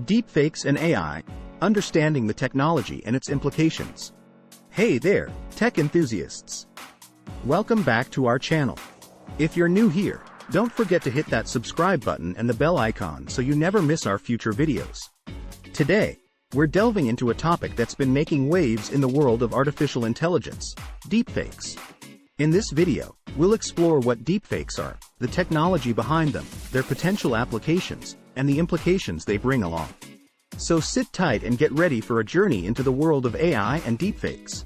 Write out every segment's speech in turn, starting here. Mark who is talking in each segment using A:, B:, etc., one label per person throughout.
A: Deepfakes and AI, understanding the technology and its implications. Hey there, tech enthusiasts. Welcome back to our channel. If you're new here, don't forget to hit that subscribe button and the bell icon so you never miss our future videos. Today, we're delving into a topic that's been making waves in the world of artificial intelligence, deepfakes. In this video, we'll explore what deepfakes are, the technology behind them, their potential applications, and the implications they bring along. So sit tight and get ready for a journey into the world of AI and deepfakes.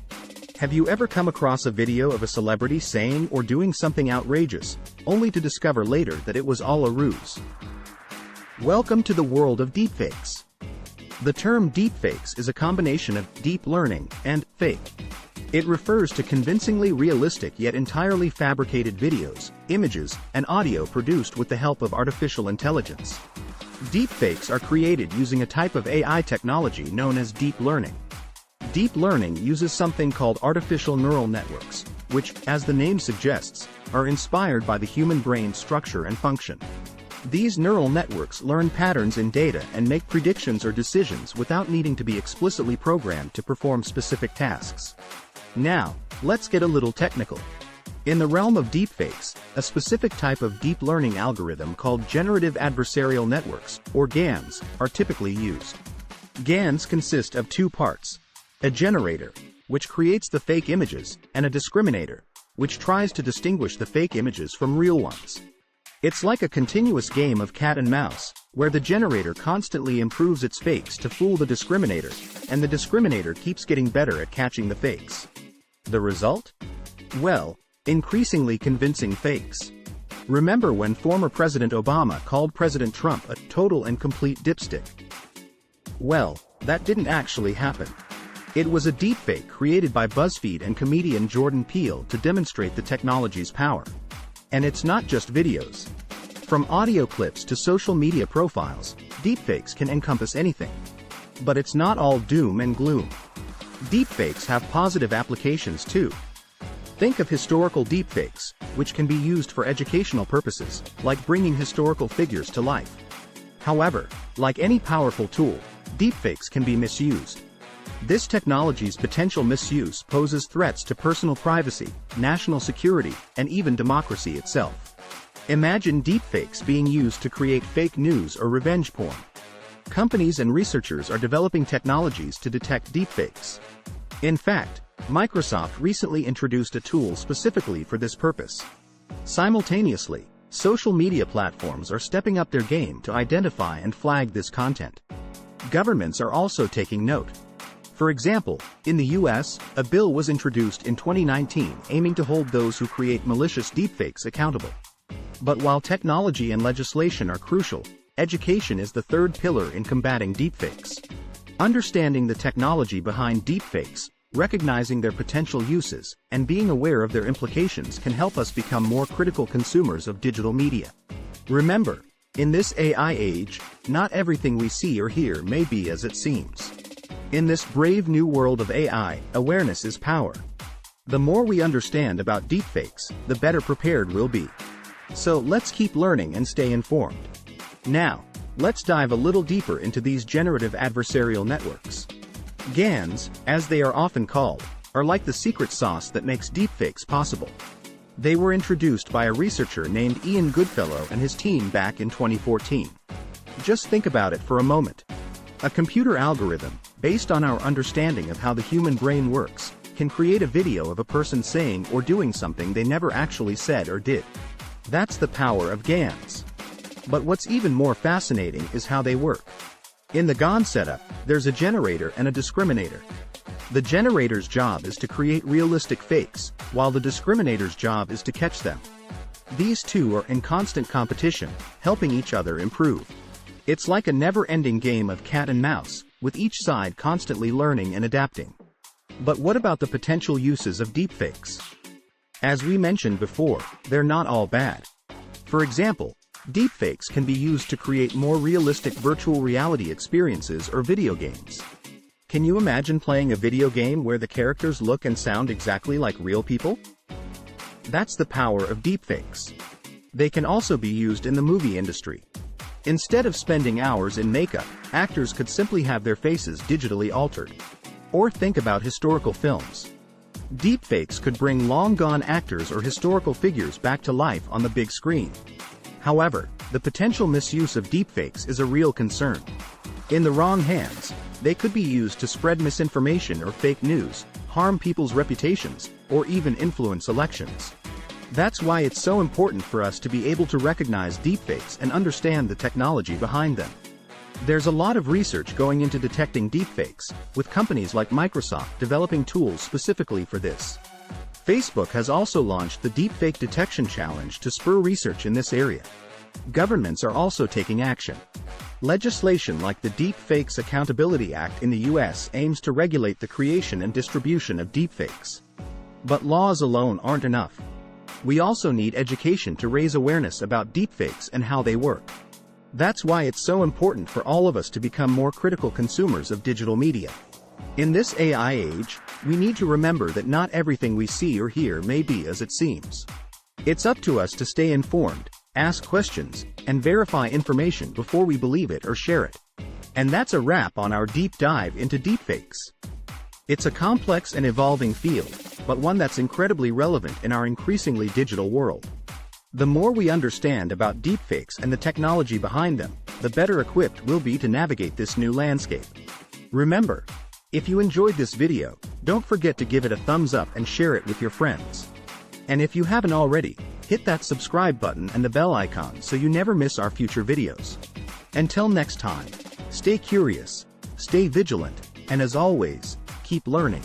A: Have you ever come across a video of a celebrity saying or doing something outrageous, only to discover later that it was all a ruse? Welcome to the world of deepfakes. The term deepfakes is a combination of deep learning and fake. It refers to convincingly realistic yet entirely fabricated videos, images, and audio produced with the help of artificial intelligence. Deepfakes are created using a type of AI technology known as deep learning. Deep learning uses something called artificial neural networks, which, as the name suggests, are inspired by the human brain's structure and function. These neural networks learn patterns in data and make predictions or decisions without needing to be explicitly programmed to perform specific tasks. Now, let's get a little technical. In the realm of deepfakes, a specific type of deep learning algorithm called Generative Adversarial Networks, or GANs, are typically used. GANs consist of two parts: a generator, which creates the fake images, and a discriminator, which tries to distinguish the fake images from real ones. It's like a continuous game of cat and mouse, where the generator constantly improves its fakes to fool the discriminator, and the discriminator keeps getting better at catching the fakes. The result? Well, increasingly convincing fakes. Remember when former President Obama called President Trump a total and complete dipstick? Well, that didn't actually happen. It was a deepfake created by BuzzFeed and comedian Jordan Peele to demonstrate the technology's power. And it's not just videos. From audio clips to social media profiles, deepfakes can encompass anything. But it's not all doom and gloom. Deepfakes have positive applications too. Think of historical deepfakes, which can be used for educational purposes, like bringing historical figures to life. However, like any powerful tool, deepfakes can be misused. This technology's potential misuse poses threats to personal privacy, national security, and even democracy itself. Imagine deepfakes being used to create fake news or revenge porn. Companies and researchers are developing technologies to detect deepfakes. In fact, Microsoft recently introduced a tool specifically for this purpose. Simultaneously, social media platforms are stepping up their game to identify and flag this content. Governments are also taking note. For example, in the US, a bill was introduced in 2019 aiming to hold those who create malicious deepfakes accountable. But while technology and legislation are crucial, education is the third pillar in combating deepfakes. Understanding the technology behind deepfakes, recognizing their potential uses, and being aware of their implications can help us become more critical consumers of digital media. Remember, in this AI age, not everything we see or hear may be as it seems. In this brave new world of AI, awareness is power. The more we understand about deepfakes, the better prepared we'll be. So let's keep learning and stay informed. Now, let's dive a little deeper into these generative adversarial networks. GANs, as they are often called, are like the secret sauce that makes deepfakes possible. They were introduced by a researcher named Ian Goodfellow and his team back in 2014. Just think about it for a moment. A computer algorithm, based on our understanding of how the human brain works, can create a video of a person saying or doing something they never actually said or did. That's the power of GANs. But what's even more fascinating is how they work. In the GAN setup, there's a generator and a discriminator. The generator's job is to create realistic fakes, while the discriminator's job is to catch them. These two are in constant competition, helping each other improve. It's like a never-ending game of cat and mouse, with each side constantly learning and adapting. But what about the potential uses of deepfakes? As we mentioned before, they're not all bad. For example, deepfakes can be used to create more realistic virtual reality experiences or video games. Can you imagine playing a video game where the characters look and sound exactly like real people? That's the power of deepfakes. They can also be used in the movie industry. Instead of spending hours in makeup, actors could simply have their faces digitally altered. Or think about historical films. Deepfakes could bring long-gone actors or historical figures back to life on the big screen. However, the potential misuse of deepfakes is a real concern. In the wrong hands, they could be used to spread misinformation or fake news, harm people's reputations, or even influence elections. That's why it's so important for us to be able to recognize deepfakes and understand the technology behind them. There's a lot of research going into detecting deepfakes, with companies like Microsoft developing tools specifically for this. Facebook has also launched the Deepfake Detection Challenge to spur research in this area. Governments are also taking action. Legislation like the Deepfakes Accountability Act in the US aims to regulate the creation and distribution of deepfakes. But laws alone aren't enough. We also need education to raise awareness about deepfakes and how they work. That's why it's so important for all of us to become more critical consumers of digital media. In this AI age, we need to remember that not everything we see or hear may be as it seems. It's up to us to stay informed, ask questions, and verify information before we believe it or share it. And that's a wrap on our deep dive into deepfakes. It's a complex and evolving field, but one that's incredibly relevant in our increasingly digital world. The more we understand about deepfakes and the technology behind them, the better equipped we'll be to navigate this new landscape. Remember, if you enjoyed this video, don't forget to give it a thumbs up and share it with your friends. And if you haven't already, hit that subscribe button and the bell icon so you never miss our future videos. Until next time, stay curious, stay vigilant, and as always, keep learning.